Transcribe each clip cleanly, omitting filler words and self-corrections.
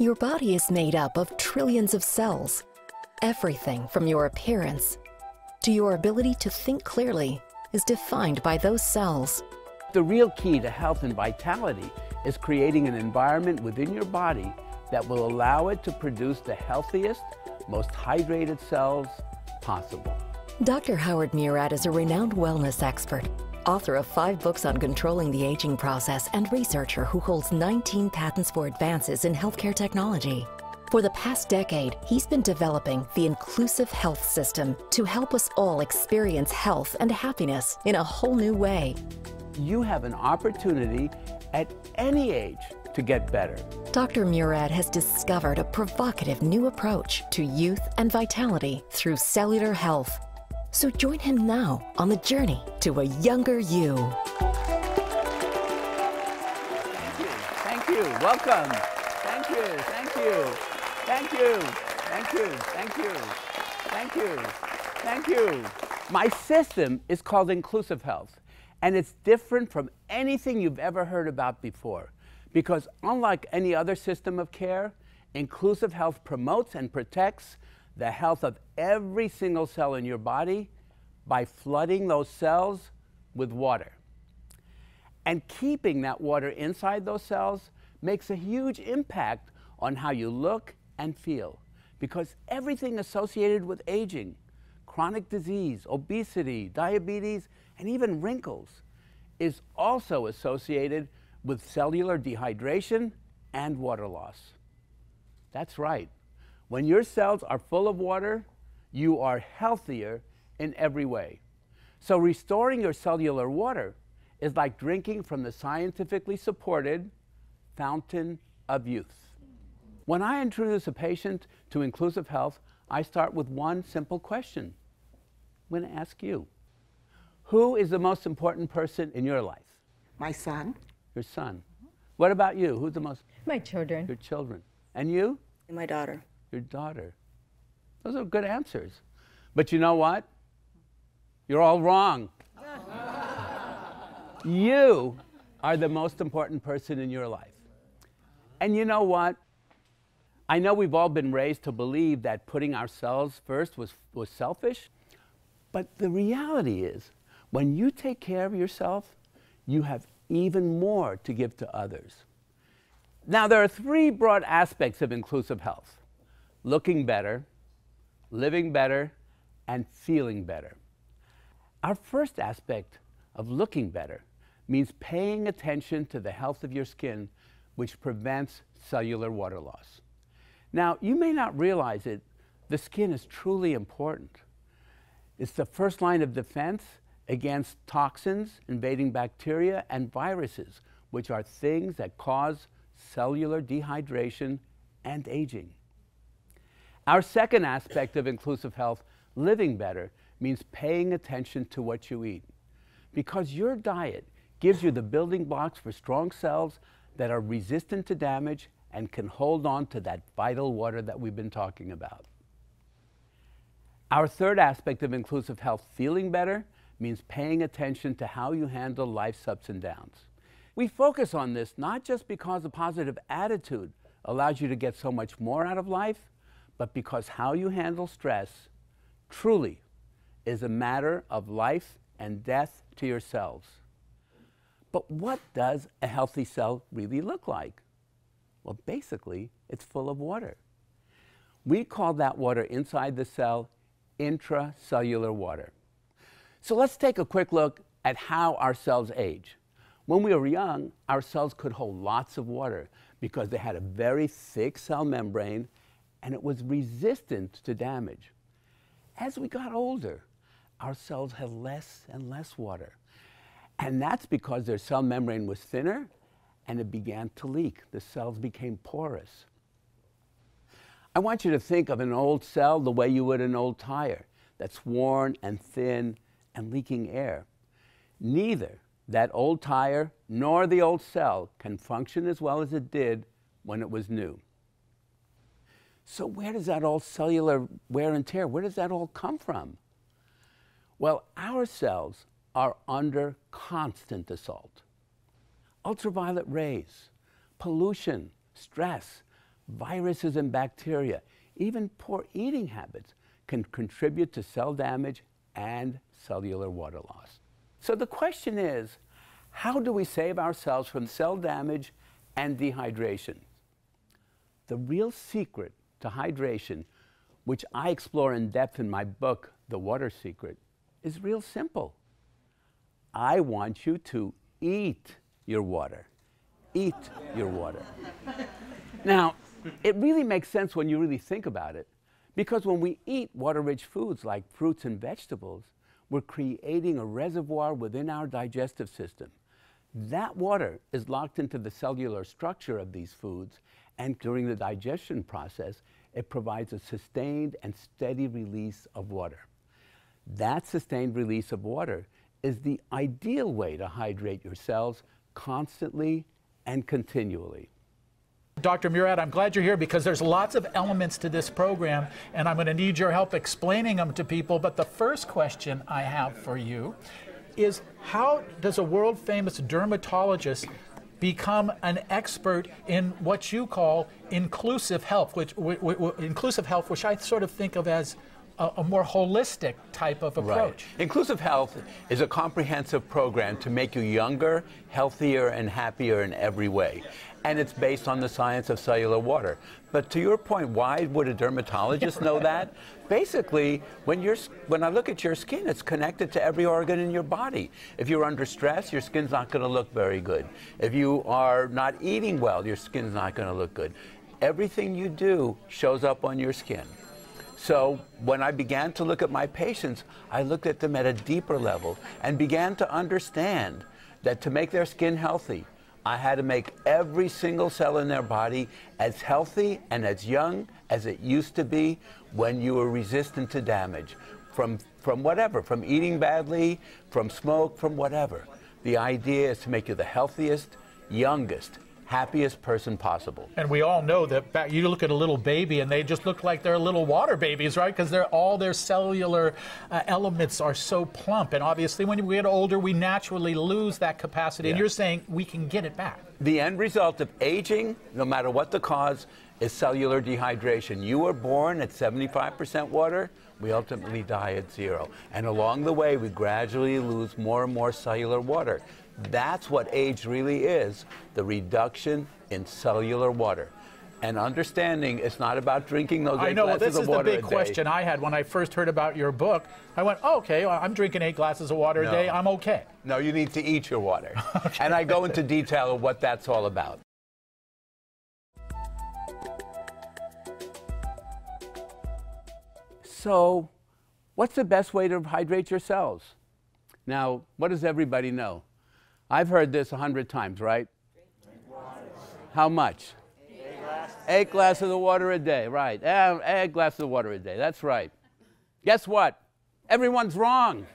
Your body is made up of trillions of cells. Everything from your appearance to your ability to think clearly is defined by those cells. The real key to health and vitality is creating an environment within your body that will allow it to produce the healthiest, most hydrated cells possible. Dr. Howard Murad is a renowned wellness expert, author of 5 books on controlling the aging process, and researcher who holds 19 patents for advances in healthcare technology. For the past decade, he's been developing the inclusive health system to help us all experience health and happiness in a whole new way. You have an opportunity at any age to get better. Dr. Murad has discovered a provocative new approach to youth and vitality through cellular health. So join him now on the journey to a younger you. Thank you. Welcome. Thank you. Thank you. Thank you. Thank you. Thank you. Thank you. Thank you. My system is called Inclusive Health, and it's different from anything you've ever heard about before. Because unlike any other system of care, Inclusive Health promotes and protects the health of every single cell in your body by flooding those cells with water. And keeping that water inside those cells makes a huge impact on how you look and feel. Because everything associated with aging, chronic disease, obesity, diabetes, and even wrinkles, is also associated with cellular dehydration and water loss. That's right. When your cells are full of water, you are healthier in every way. So restoring your cellular water is like drinking from the scientifically supported fountain of youth. When I introduce a patient to Inclusive Health, I start with one simple question. I'm going to ask you, who is the most important person in your life? My son. Your son. What about you? Who's the most? My children. Your children. And you? My daughter. Your daughter. Those are good answers. But you know what? You're all wrong. You are the most important person in your life. And you know what? I know we've all been raised to believe that putting ourselves first was selfish, but the reality is, when you take care of yourself, you have even more to give to others. Now, there are 3 broad aspects of Inclusive Health: looking better, living better, and feeling better. Our first aspect of looking better means paying attention to the health of your skin, which prevents cellular water loss. Now, you may not realize it, the skin is truly important. It's the first line of defense against toxins, invading bacteria, and viruses, which are things that cause cellular dehydration and aging. Our second aspect of Inclusive Health, living better, means paying attention to what you eat. Because your diet gives you the building blocks for strong cells that are resistant to damage and can hold on to that vital water that we've been talking about. Our third aspect of Inclusive Health, feeling better, means paying attention to how you handle life's ups and downs. We focus on this not just because a positive attitude allows you to get so much more out of life, but because how you handle stress truly is a matter of life and death to your cells. But what does a healthy cell really look like? Well, basically, it's full of water. We call that water inside the cell intracellular water. So let's take a quick look at how our cells age. When we were young, our cells could hold lots of water because they had a very thick cell membrane and it was resistant to damage. As we got older, our cells had less and less water. And that's because their cell membrane was thinner and it began to leak. The cells became porous. I want you to think of an old cell the way you would an old tire that's worn and thin and leaking air. Neither that old tire nor the old cell can function as well as it did when it was new. So where does that old cellular wear and tear, where does that all come from? Well, our cells are under constant assault. Ultraviolet rays, pollution, stress, viruses and bacteria, even poor eating habits can contribute to cell damage and cellular water loss. So the question is, how do we save ourselves from cell damage and dehydration? The real secret to hydration, which I explore in depth in my book, The Water Secret, is real simple. I want you to eat your water. Eat your water. Now, it really makes sense when you really think about it, because when we eat water-rich foods like fruits and vegetables, we're creating a reservoir within our digestive system. That water is locked into the cellular structure of these foods, and during the digestion process, it provides a sustained and steady release of water. That sustained release of water is the ideal way to hydrate your cells constantly and continually. Dr. Murad, I'm glad you're here because there's lots of elements to this program, and I'm going to need your help explaining them to people. But the first question I have for you is, how does a world-famous dermatologist become an expert in what you call inclusive health, which I sort of think of as a more holistic type of approach? Right. Inclusive health is a comprehensive program to make you younger, healthier, and happier in every way. And it's based on the science of cellular water. But to your point, why would a dermatologist know that? Basically, when I look at your skin, it's connected to every organ in your body. If you're under stress, your skin's not going to look very good. If you are not eating well, your skin's not going to look good. Everything you do shows up on your skin. So when I began to look at my patients, I looked at them at a deeper level and began to understand that to make their skin healthy, I had to make every single cell in their body as healthy and as young as it used to be when you were resistant to damage, from whatever, from eating badly, from smoke, from whatever. The idea is to make you the healthiest, youngest, happiest person possible. And we all know that you look at a little baby and they just look like they're little water babies, right? Because all their cellular elements are so plump. And obviously when we get older, we naturally lose that capacity. Yeah. And you're saying we can get it back. The end result of aging, no matter what the cause, is cellular dehydration. You were born at 75% water, we ultimately die at 0. And along the way, we gradually lose more and more cellular water. That's what age really is, the reduction in cellular water. And understanding it's not about drinking those 8 glasses of water a day. This is the big question I had when I first heard about your book. I went, oh, okay, well, I'm drinking 8 glasses of water a day, I'm okay. No, you need to eat your water. Okay. And I go into detail of what that's all about. So, what's the best way to hydrate your cells? Now, what does everybody know? I've heard this 100 times, right? How much? 8 glasses of water a day, right. 8 glasses of water a day, that's right. Guess what? Everyone's wrong.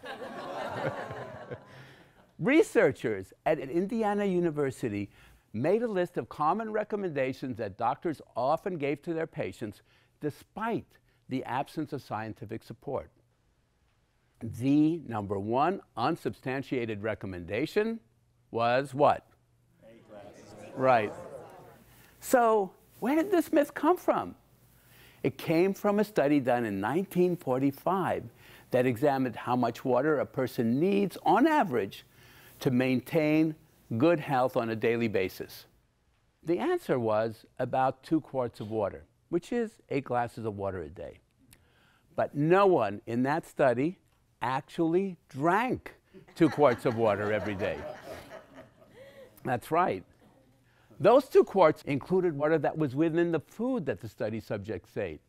Researchers at Indiana University made a list of common recommendations that doctors often gave to their patients despite the absence of scientific support. The number one unsubstantiated recommendation was what? 8 glasses. Right. So where did this myth come from? It came from a study done in 1945 that examined how much water a person needs on average to maintain good health on a daily basis. The answer was about 2 quarts of water, which is 8 glasses of water a day. But no one in that study actually drank 2 quarts of water every day. That's right. Those 2 quarts included water that was within the food that the study subjects ate.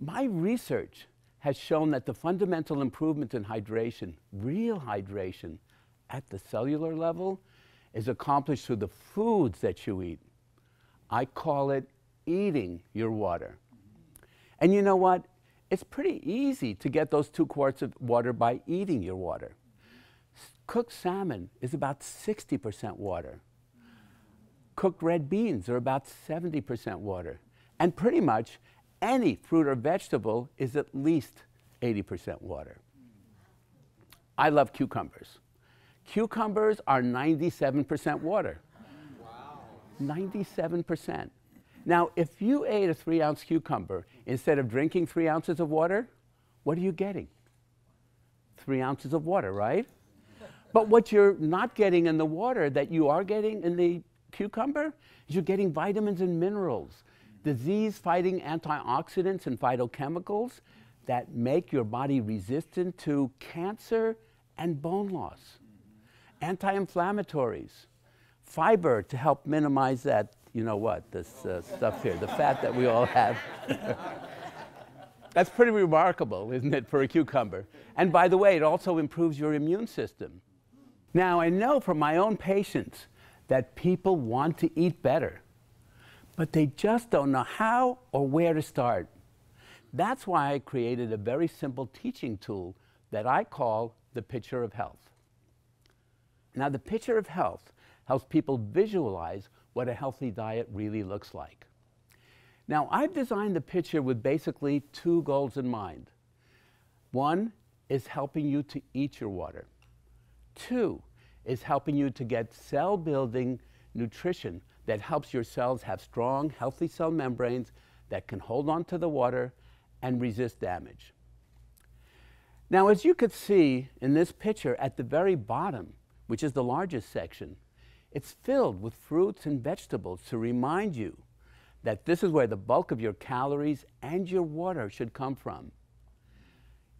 My research has shown that the fundamental improvement in hydration, real hydration, at the cellular level, is accomplished through the foods that you eat. I call it eating your water. And you know what? It's pretty easy to get those 2 quarts of water by eating your water. Cooked salmon is about 60% water. Cooked red beans are about 70% water. And pretty much any fruit or vegetable is at least 80% water. I love cucumbers. Cucumbers are 97% water. Wow. 97%. Now, if you ate a 3-ounce cucumber, instead of drinking 3 ounces of water, what are you getting? 3 ounces of water, right? But what you're not getting in the water that you are getting in the cucumber is you're getting vitamins and minerals, disease-fighting antioxidants and phytochemicals that make your body resistant to cancer and bone loss, anti-inflammatories, fiber to help minimize that, you know what, this stuff here, the fat that we all have. That's pretty remarkable, isn't it, for a cucumber? And by the way, it also improves your immune system. Now, I know from my own patients that people want to eat better, but they just don't know how or where to start. That's why I created a very simple teaching tool that I call the Picture of Health. Now, the Picture of Health helps people visualize what a healthy diet really looks like. Now, I've designed the picture with basically 2 goals in mind. 1 is helping you to eat your water. 2 is helping you to get cell-building nutrition that helps your cells have strong, healthy cell membranes that can hold on to the water and resist damage. Now, as you could see in this picture at the very bottom, which is the largest section, it's filled with fruits and vegetables to remind you that this is where the bulk of your calories and your water should come from.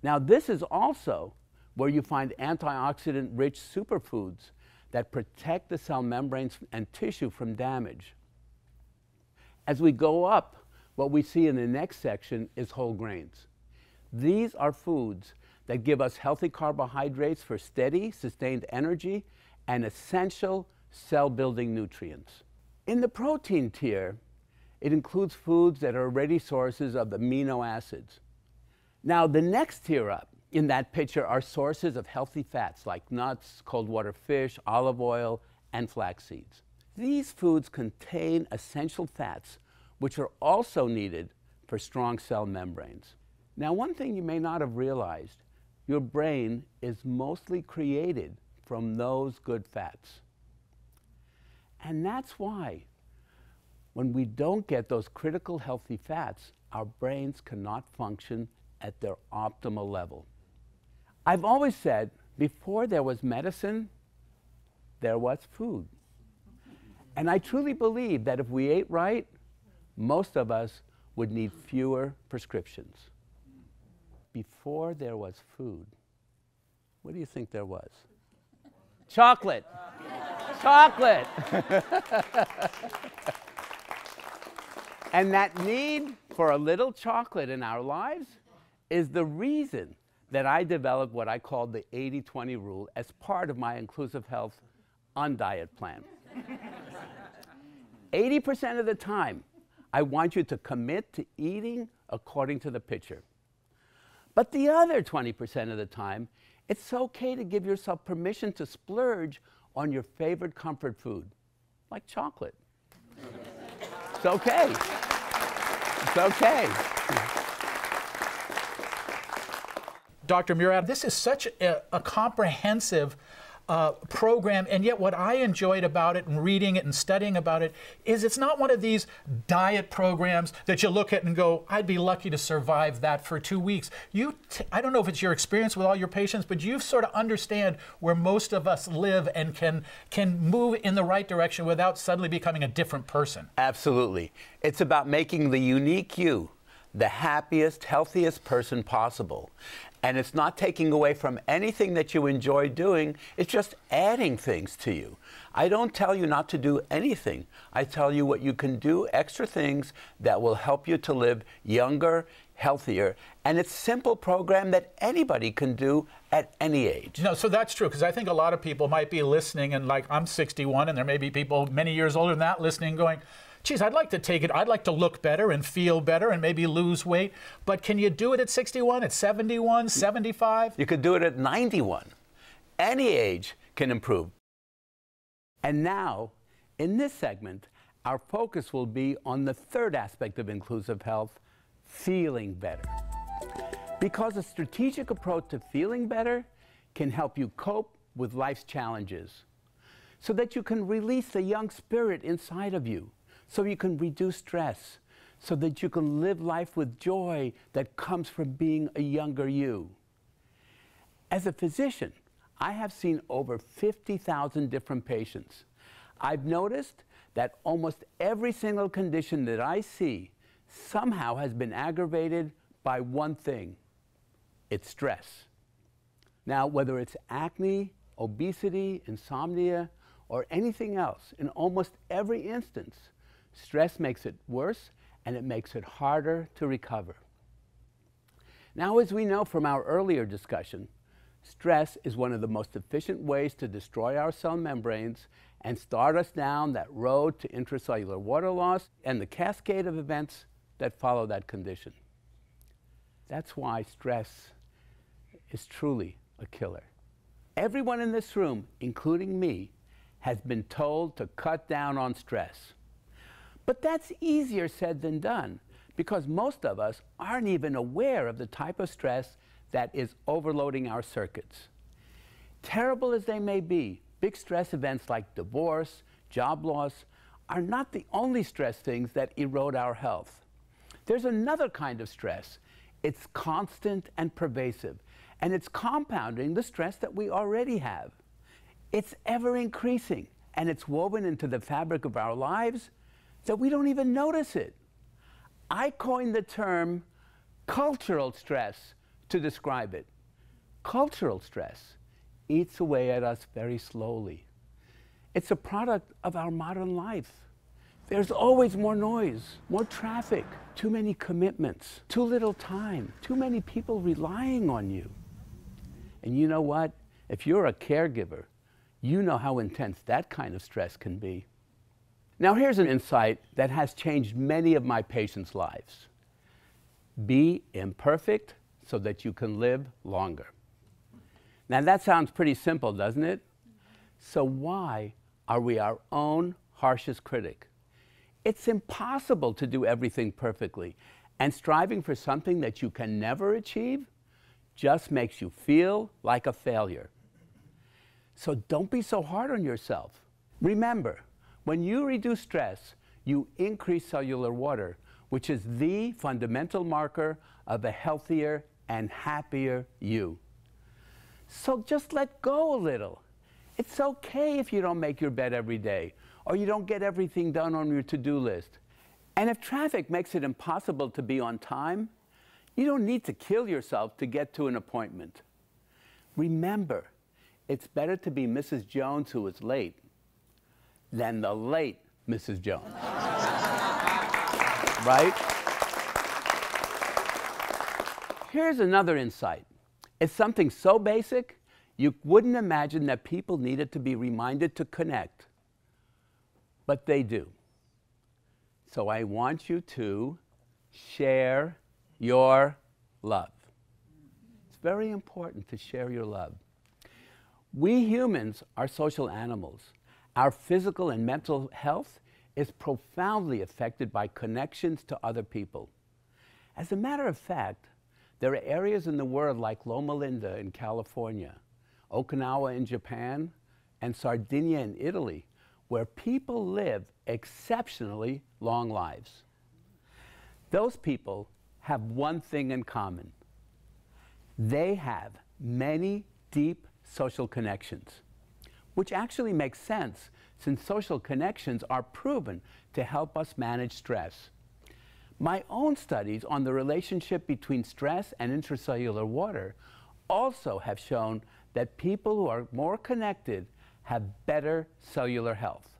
Now, this is also where you find antioxidant-rich superfoods that protect the cell membranes and tissue from damage. As we go up, what we see in the next section is whole grains. These are foods that give us healthy carbohydrates for steady, sustained energy and essential cell-building nutrients. In the protein tier, it includes foods that are already sources of amino acids. Now, the next tier up in that picture are sources of healthy fats like nuts, cold water fish, olive oil, and flax seeds. These foods contain essential fats, which are also needed for strong cell membranes. Now, one thing you may not have realized, your brain is mostly created from those good fats. And that's why when we don't get those critical healthy fats, our brains cannot function at their optimal level. I've always said, before there was medicine, there was food. And I truly believe that if we ate right, most of us would need fewer prescriptions. Before there was food, what do you think there was? Chocolate. Chocolate. And that need for a little chocolate in our lives is the reason that I developed what I call the 80-20 rule as part of my Inclusive Health on-diet plan. 80% of the time, I want you to commit to eating according to the picture. But the other 20% of the time, it's okay to give yourself permission to splurge on your favorite comfort food, like chocolate. It's okay. It's okay. Dr. Murad, this is such a comprehensive program, and yet what I enjoyed about it and reading it and studying about it is it's not one of these diet programs that you look at and go, I'd be lucky to survive that for 2 weeks. I don't know if it's your experience with all your patients, but you sort of understand where most of us live and can move in the right direction without suddenly becoming a different person. Absolutely. It's about making the unique you the happiest, healthiest person possible. And it's not taking away from anything that you enjoy doing, it's just adding things to you. I don't tell you not to do anything. I tell you what you can do, extra things that will help you to live younger, healthier, and it's a simple program that anybody can do at any age. No, so that's true, because I think a lot of people might be listening, and like I'm 61, and there may be people many years older than that listening going, geez, I'd like to take it, I'd like to look better and feel better and maybe lose weight, but can you do it at 61, at 71, 75? You could do it at 91. Any age can improve. And now, in this segment, our focus will be on the third aspect of inclusive health, feeling better. Because a strategic approach to feeling better can help you cope with life's challenges so that you can release the young spirit inside of you, so you can reduce stress, so that you can live life with joy that comes from being a younger you. As a physician, I have seen over 50,000 different patients. I've noticed that almost every single condition that I see somehow has been aggravated by one thing. It's stress. Now, whether it's acne, obesity, insomnia, or anything else, in almost every instance, stress makes it worse and it makes it harder to recover. Now, as we know from our earlier discussion, stress is one of the most efficient ways to destroy our cell membranes and start us down that road to intracellular water loss and the cascade of events that follow that condition. That's why stress is truly a killer. Everyone in this room, including me, has been told to cut down on stress. But that's easier said than done, because most of us aren't even aware of the type of stress that is overloading our circuits. Terrible as they may be, big stress events like divorce, job loss, are not the only stress things that erode our health. There's another kind of stress. It's constant and pervasive, and it's compounding the stress that we already have. It's ever increasing, and it's woven into the fabric of our lives that we don't even notice it. I coined the term cultural stress to describe it. Cultural stress eats away at us very slowly. It's a product of our modern life. There's always more noise, more traffic, too many commitments, too little time, too many people relying on you. And you know what? If you're a caregiver, you know how intense that kind of stress can be. Now here's an insight that has changed many of my patients' lives. Be imperfect so that you can live longer. Now that sounds pretty simple, doesn't it? So why are we our own harshest critic? It's impossible to do everything perfectly, and striving for something that you can never achieve just makes you feel like a failure. So don't be so hard on yourself. Remember, when you reduce stress, you increase cellular water, which is the fundamental marker of a healthier and happier you. So just let go a little. It's okay if you don't make your bed every day, or you don't get everything done on your to-do list. And if traffic makes it impossible to be on time, you don't need to kill yourself to get to an appointment. Remember, it's better to be Mrs. Jones who is late than the late Mrs. Jones. Right? Here's another insight. It's something so basic, you wouldn't imagine that people needed to be reminded to connect. But they do. So I want you to share your love. It's very important to share your love. We humans are social animals. Our physical and mental health is profoundly affected by connections to other people. As a matter of fact, there are areas in the world like Loma Linda in California, Okinawa in Japan, and Sardinia in Italy, where people live exceptionally long lives. Those people have one thing in common. They have many deep social connections, which actually makes sense since social connections are proven to help us manage stress. My own studies on the relationship between stress and intracellular water also have shown that people who are more connected have better cellular health.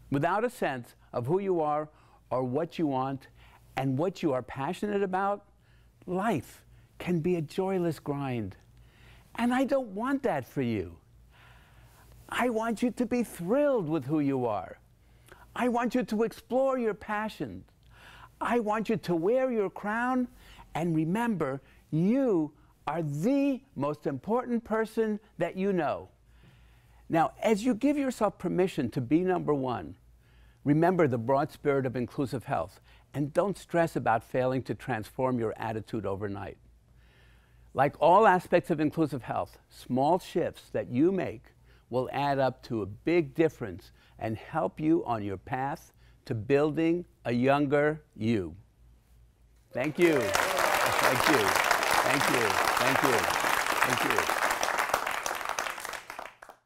Without a sense of who you are or what you want and what you are passionate about, life can be a joyless grind. And I don't want that for you. I want you to be thrilled with who you are. I want you to explore your passions. I want you to wear your crown and remember you are the most important person that you know. Now, as you give yourself permission to be number one, remember the broad spirit of inclusive health and don't stress about failing to transform your attitude overnight. Like all aspects of inclusive health, small shifts that you make will add up to a big difference and help you on your path to building a younger you. Thank you. Thank you. Thank you. Thank you. Thank you.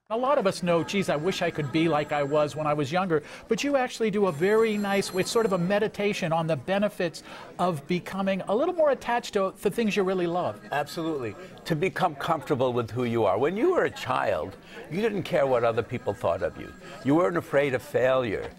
A lot of us know, geez, I wish I could be like I was when I was younger, but you actually do a very nice, it's sort of a meditation on the benefits of becoming a little more attached to the things you really love. Absolutely. To become comfortable with who you are. When you were a child, you didn't care what other people thought of you. You weren't afraid of failure.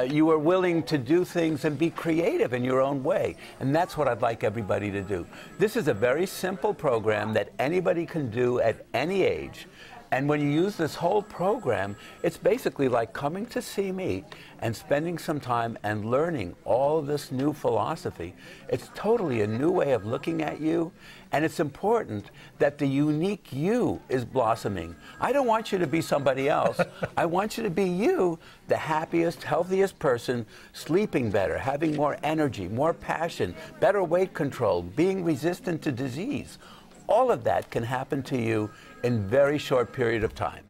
You were willing to do things and be creative in your own way. And that's what I'd like everybody to do. This is a very simple program that anybody can do at any age. And when you use this whole program, it's basically like coming to see me and spending some time and learning all of this new philosophy. It's totally a new way of looking at you, and it's important that the unique you is blossoming. I don't want you to be somebody else. I want you to be you, the happiest, healthiest person, sleeping better, having more energy, more passion, better weight control, being resistant to disease. All of that can happen to you in a very short period of time.